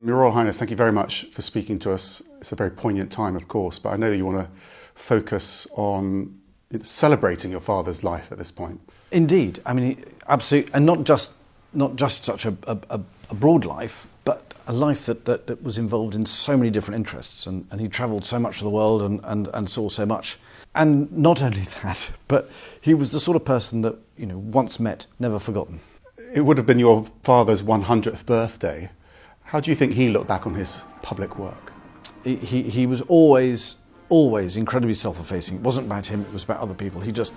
Your Royal Highness, thank you very much for speaking to us. It's a very poignant time, of course, but I know you want to focus on celebrating your father's life at this point. Indeed, I mean, absolutely, and not just such a broad life, but a life that was involved in so many different interests, and he travelled so much of the world and saw so much. And not only that, but he was the sort of person that, once met, never forgotten. It would have been your father's 100th birthday. How do you think he looked back on his public work? He was always incredibly self-effacing. It wasn't about him, it was about other people. He just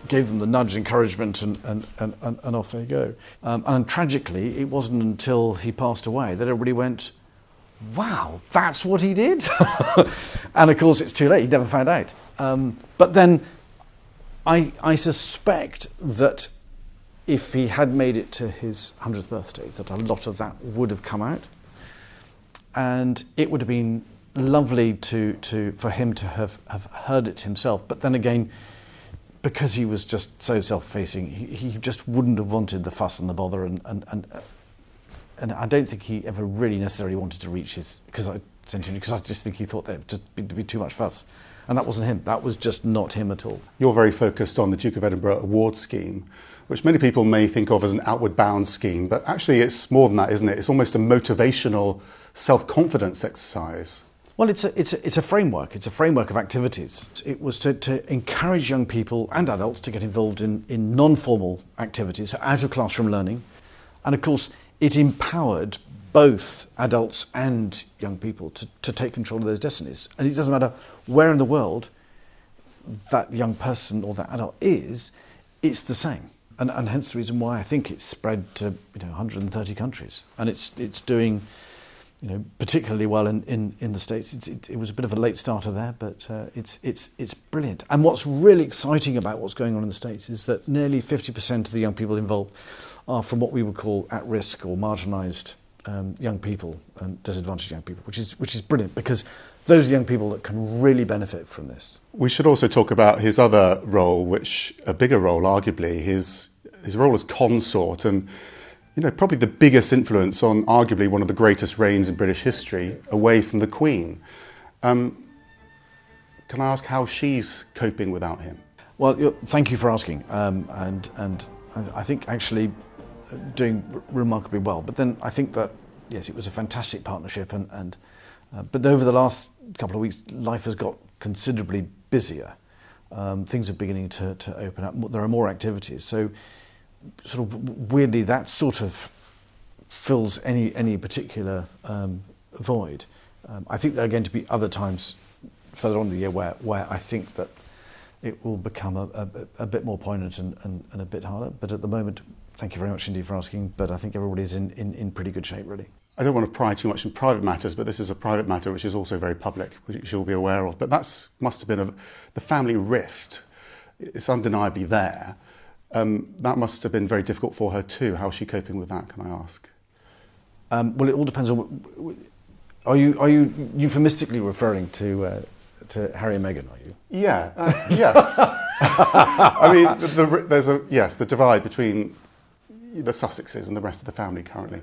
gave them the nudge, encouragement, and off they go. And tragically, it wasn't until he passed away that everybody went, wow, that's what he did? And of course, it's too late, he never found out. But then I suspect that if he had made it to his 100th birthday, that a lot of that would have come out. And it would have been lovely for him to have heard it himself. But then again, because he was just so self-effacing, he just wouldn't have wanted the fuss and the bother. And I don't think he ever really necessarily wanted to reach his, because I just think he thought there'd just be too much fuss. And that wasn't him. That was just not him at all. You're very focused on the Duke of Edinburgh award scheme, which many people may think of as an outward bound scheme, but actually it's more than that, isn't it? It's almost a motivational self-confidence exercise. Well, it's a framework. It's a framework of activities. It was to encourage young people and adults to get involved in non-formal activities, so out of classroom learning. And of course, it empowered both adults and young people to take control of those destinies. And it doesn't matter where in the world that young person or that adult is, it's the same. And hence the reason why I think it's spread to 130 countries. And it's doing particularly well in the States. It was a bit of a late starter there, but it's brilliant. And what's really exciting about what's going on in the States is that nearly 50% of the young people involved are from what we would call at-risk or marginalised young people and disadvantaged young people, which is brilliant, because those are young people that can really benefit from this. We should also talk about his other role, which a bigger role, arguably, his role as consort, and probably the biggest influence on arguably one of the greatest reigns in British history, away from the Queen. Can I ask how she's coping without him? Well, thank you for asking, and I think actually doing remarkably well. But then I think that yes, it was a fantastic partnership, but over the last couple of weeks, life has got considerably busier. Things are beginning to open up. There are more activities, so sort of weirdly that sort of fills any particular void. I think there are going to be other times further on in the year where I think that it will become a bit more poignant and a bit harder. But at the moment, thank you very much indeed for asking, but I think everybody's in pretty good shape, really. I don't want to pry too much in private matters, but this is a private matter which is also very public, which you'll be aware of. But must have been the family rift. It's undeniably there. That must have been very difficult for her too. How is she coping with that, can I ask? Well, it all depends on... Are you euphemistically referring to Harry and Meghan, are you? Yeah, yes. I mean, there's the divide between the Sussexes and the rest of the family currently.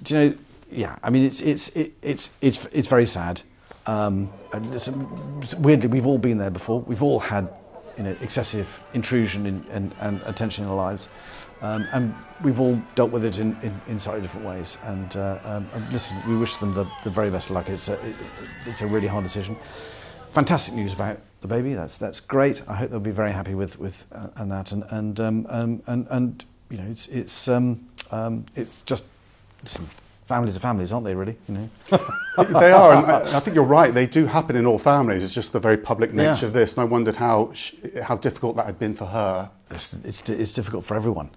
Do you know? Yeah, I mean, it's very sad. And weirdly, we've all been there before. We've all had excessive intrusion and attention in our lives, and we've all dealt with it in slightly different ways. And listen, we wish them the very best of luck. It's a really hard decision. Fantastic news about the baby. That's great. I hope they'll be very happy with that. And it's just, listen, families are families, aren't they, really? They are, and I think you're right. They do happen in all families. It's just the very public nature of this. And I wondered how difficult that had been for her. It's difficult for everyone.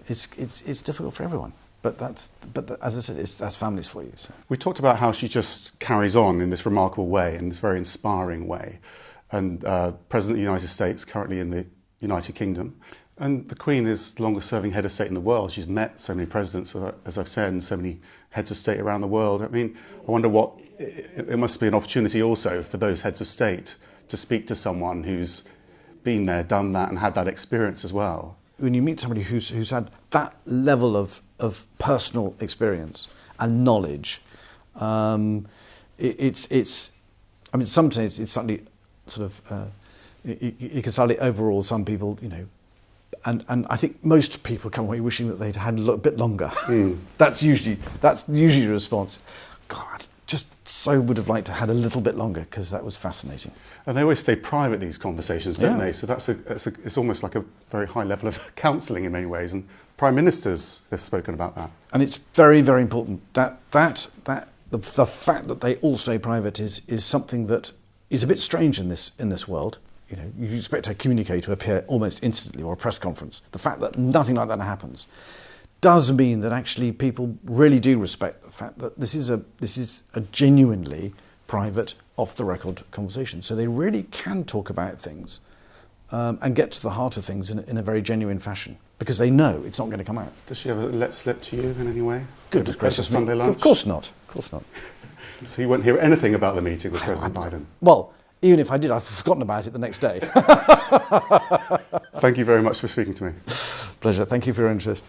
It's difficult for everyone. But as I said, that's families for you. So. We talked about how she just carries on in this remarkable way, in this very inspiring way. And President of the United States, currently in the United Kingdom. And the Queen is the longest serving head of state in the world. She's met so many presidents, as I've said, and so many heads of state around the world. I mean, I wonder it must be an opportunity also for those heads of state to speak to someone who's been there, done that, and had that experience as well. When you meet somebody who's had that level of personal experience and knowledge. I mean, sometimes it's slightly sort of, it can slightly overrule some people, you know, and I think most people come away wishing that they'd had a bit longer. That's usually the response. God, just so would have liked to had a little bit longer, because that was fascinating. And they always stay private, these conversations, don't Yeah. they? So it's almost like a very high level of counselling in many ways, and prime ministers have spoken about that. And it's very, very important that the fact that they all stay private is something that is a bit strange in this world. You know, you expect a communique to appear almost instantly, or a press conference. The fact that nothing like that happens does mean that actually people really do respect the fact that this is a genuinely private, off-the-record conversation. So they really can talk about things and get to the heart of things in a very genuine fashion, because they know it's not going to come out. Does she ever let slip to you in any way? Goodness gracious me. Sunday lunch? Of course not. Of course not. So you won't hear anything about the meeting with President Biden? Well, even if I did, I've forgotten about it the next day. Thank you very much for speaking to me. Pleasure. Thank you for your interest.